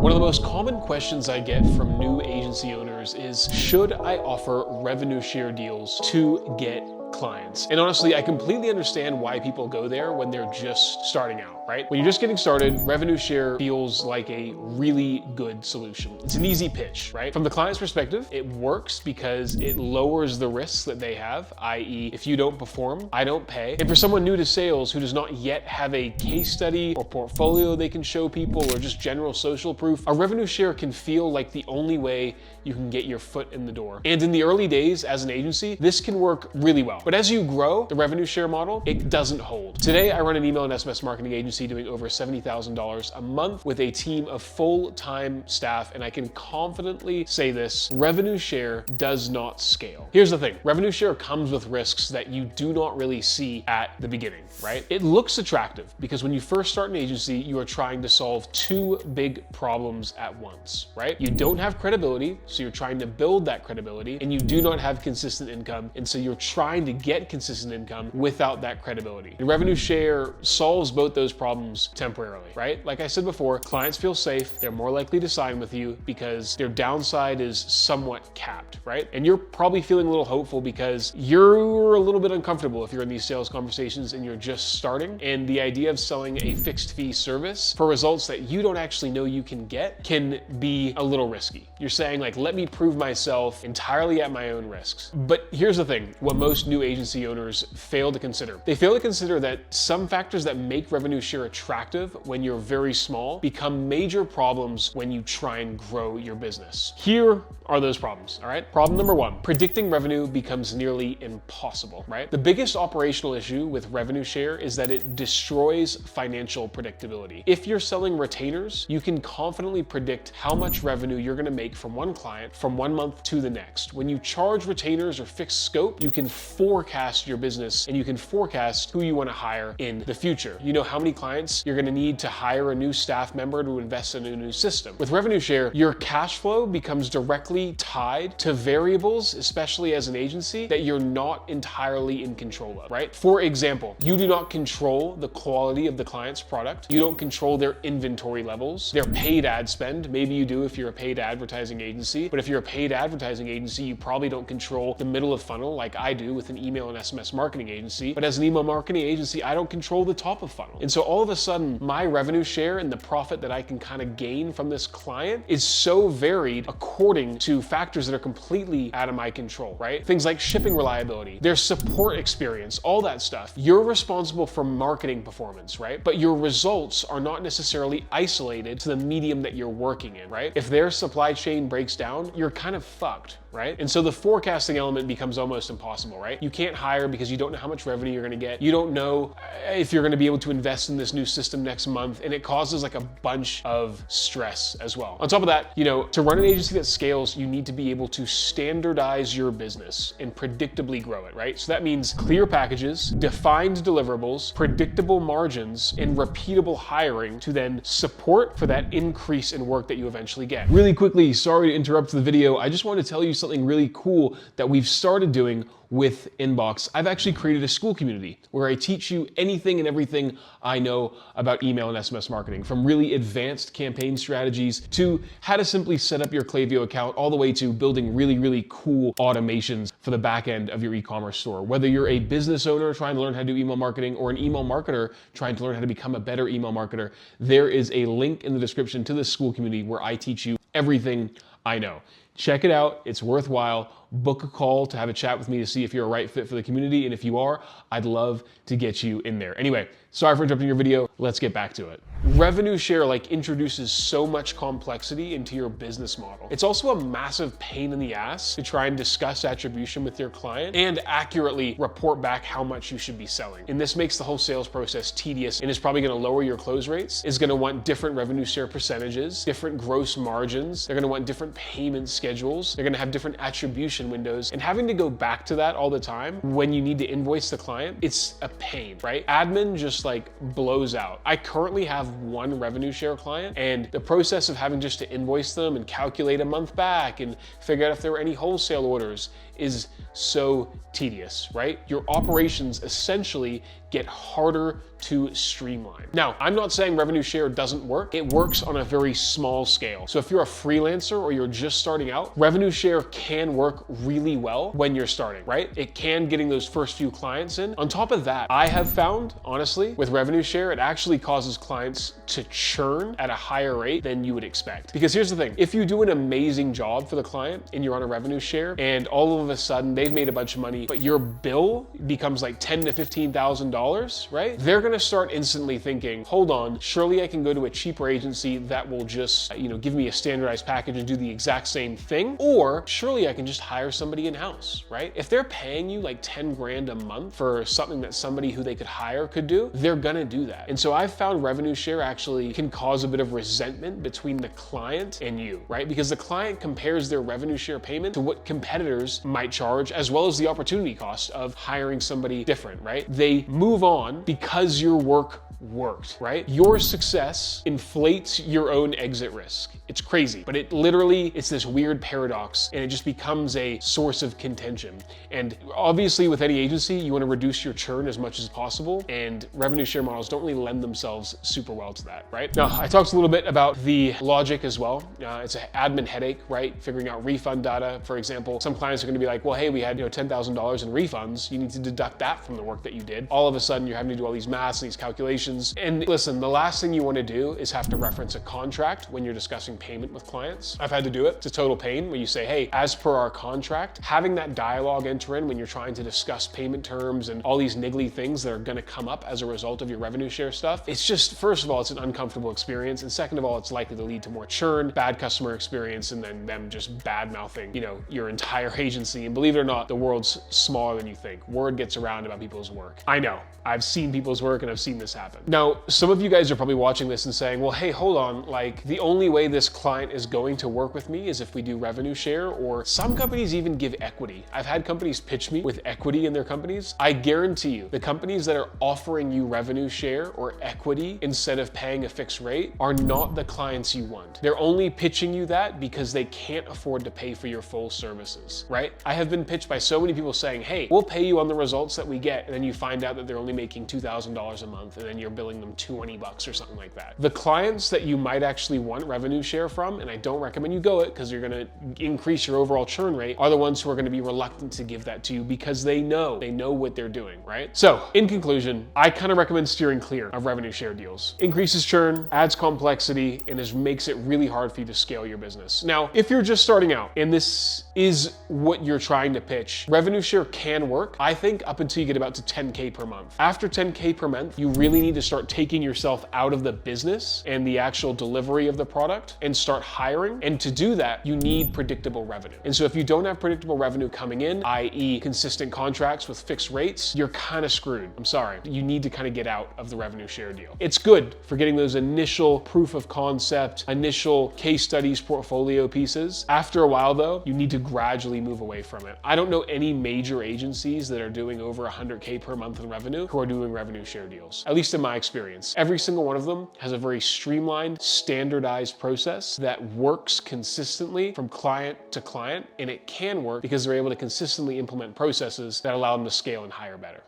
One of the most common questions I get from new agency owners is, should I offer revenue share deals to get clients? And honestly, I completely understand why people go there when they're just starting out, right? When you're just getting started, revenue share feels like a really good solution. It's an easy pitch, right? From the client's perspective, it works because it lowers the risks that they have, i.e. if you don't perform, I don't pay. And for someone new to sales who does not yet have a case study or portfolio they can show people or just general social proof, a revenue share can feel like the only way you can get your foot in the door. And in the early days as an agency, this can work really well. But as you grow the revenue share model, it doesn't hold. Today, I run an email and SMS marketing agency doing over $70,000 a month with a team of full-time staff, and I can confidently say this: revenue share does not scale. Here's the thing, revenue share comes with risks that you do not really see at the beginning, right? It looks attractive because when you first start an agency, you are trying to solve two big problems at once, right? You don't have credibility, so you're trying to build that credibility, and you do not have consistent income, and so you're trying to get consistent income without that credibility. And revenue share solves both those problems temporarily, right? Like I said before, clients feel safe, they're more likely to sign with you because their downside is somewhat capped, right? And you're probably feeling a little hopeful because you're a little bit uncomfortable if you're in these sales conversations and you're just starting, and the idea of selling a fixed fee service for results that you don't actually know you can get can be a little risky. You're saying, like, let me prove myself entirely at my own risks. But here's the thing, what most new agency owners fail to consider. They fail to consider that some factors that make revenue share attractive when you're very small become major problems when you try and grow your business. Here are those problems, all right? Problem number one, predicting revenue becomes nearly impossible, right? The biggest operational issue with revenue share is that it destroys financial predictability. If you're selling retainers, you can confidently predict how much revenue you're gonna make from one client from 1 month to the next. When you charge retainers or fixed scope, you can forecast your business and you can forecast who you wanna hire in the future. You know how many clients you're gonna need to hire a new staff member to invest in a new system. With revenue share, your cash flow becomes directly tied to variables, especially as an agency, that you're not entirely in control of, right? For example, you do not control the quality of the client's product. You don't control their inventory levels, their paid ad spend. Maybe you do if you're a paid advertising agency, but if you're a paid advertising agency, you probably don't control the middle of funnel like I do with an email and SMS marketing agency. But as an email marketing agency, I don't control the top of funnel. And so all of a sudden, my revenue share and the profit that I can kind of gain from this client is so varied according to factors that are completely out of my control, right? Things like shipping reliability, their support experience, all that stuff. You're responsible for marketing performance, right? But your results are not necessarily isolated to the medium that you're working in, right? If their supply chain breaks down, you're kind of fucked, right? And so the forecasting element becomes almost impossible, right? You can't hire because you don't know how much revenue you're gonna get. You don't know if you're gonna be able to invest in this new system next month, and it causes like a bunch of stress as well. On top of that, you know, to run an agency that scales, you need to be able to standardize your business and predictably grow it, right? So that means clear packages, defined deliverables, predictable margins, and repeatable hiring to then support for that increase in work that you eventually get. Really quickly, sorry to interrupt the video. I just wanted to tell you something really cool that we've started doing with Inbox. I've actually created a school community where I teach you anything and everything I know about email and SMS marketing, from really advanced campaign strategies to how to simply set up your Klaviyo account, all the way to building really, really cool automations for the back end of your e-commerce store. Whether you're a business owner trying to learn how to do email marketing or an email marketer trying to learn how to become a better email marketer, there is a link in the description to this school community where I teach you everything I know. Check it out, it's worthwhile. Book a call to have a chat with me to see if you're a right fit for the community, and if you are, I'd love to get you in there. Anyway, sorry for interrupting your video, let's get back to it. Revenue share introduces so much complexity into your business model. It's also a massive pain in the ass to try and discuss attribution with your client and accurately report back how much you should be selling. And this makes the whole sales process tedious and is probably gonna lower your close rates. Is gonna want different revenue share percentages, different gross margins. They're gonna want different payment schedules. They're gonna have different attribution windows, and having to go back to that all the time when you need to invoice the client, it's a pain, right? Admin just blows out. I currently have one revenue share client, and the process of having just to invoice them and calculate a month back and figure out if there were any wholesale orders is so tedious, right? Your operations essentially get harder to streamline. Now, I'm not saying revenue share doesn't work. It works on a very small scale. So if you're a freelancer or you're just starting out, revenue share can work really well when you're starting, right? It can getting those first few clients in. On top of that, I have found, honestly, with revenue share, it actually causes clients to churn at a higher rate than you would expect. Because here's the thing, if you do an amazing job for the client and you're on a revenue share and all of a sudden they've made a bunch of money, but your bill becomes like $10,000 to $15,000, right? They're gonna start instantly thinking, hold on, surely I can go to a cheaper agency that will just, give me a standardized package and do the exact same thing, or surely I can just hire somebody in-house, right? If they're paying you like 10 grand a month for something that somebody who they could hire could do, they're gonna do that. And so I've found revenue share actually can cause a bit of resentment between the client and you, right? Because the client compares their revenue share payment to what competitors might charge, as well as the opportunity cost of hiring somebody different, right? They move on because your work worked, right? Your success inflates your own exit risk. It's crazy, but it's this weird paradox, and it just becomes a source of contention. And obviously with any agency, you want to reduce your churn as much as possible, and revenue share models don't really lend themselves super well to that, right? Now, I talked a little bit about the logic as well. It's an admin headache, right? Figuring out refund data, for example. Some clients are going to be like, well, hey, we had $10,000 in refunds. You need to deduct that from the work that you did. All of a sudden, you're having to do all these maths and these calculations. And listen, the last thing you want to do is have to reference a contract when you're discussing payment with clients. I've had to do it. It's a total pain when you say, hey, as per our contract, having that dialogue enter in when you're trying to discuss payment terms and all these niggly things that are going to come up as a result of your revenue share stuff. It's just, first of all, it's an uncomfortable experience. And second of all, it's likely to lead to more churn, bad customer experience, and then them just bad mouthing, your entire agency. And believe it or not, the world's smaller than you think. Word gets around about people's work. I know. I've seen people's work and I've seen this happen. Now, some of you guys are probably watching this and saying, well, hey, hold on, like the only way this client is going to work with me is if we do revenue share, or some companies even give equity. I've had companies pitch me with equity in their companies. I guarantee you, the companies that are offering you revenue share or equity instead of paying a fixed rate are not the clients you want. They're only pitching you that because they can't afford to pay for your full services, right? I have been pitched by so many people saying, hey, we'll pay you on the results that we get, and then you find out that they're only making $2,000 a month, and then you're billing them $20 or something like that. The clients that you might actually want revenue share from, and I don't recommend you go it because you're gonna increase your overall churn rate, are the ones who are gonna be reluctant to give that to you because they know what they're doing, right? So in conclusion, I kind of recommend steering clear of revenue share deals. Increases churn, adds complexity, and makes it really hard for you to scale your business. Now, if you're just starting out and this is what you're trying to pitch, revenue share can work, I think, up until you get about to 10K per month. After 10K per month, you really need to start taking yourself out of the business and the actual delivery of the product and start hiring. And to do that, you need predictable revenue. And so if you don't have predictable revenue coming in, i.e. consistent contracts with fixed rates, you're kind of screwed. I'm sorry. You need to kind of get out of the revenue share deal. It's good for getting those initial proof of concept, initial case studies, portfolio pieces. After a while though, you need to gradually move away from it. I don't know any major agencies that are doing over 100K per month in revenue who are doing revenue share deals, at least in my experience. Every single one of them has a very streamlined, standardized process that works consistently from client to client, and it can work because they're able to consistently implement processes that allow them to scale and hire better.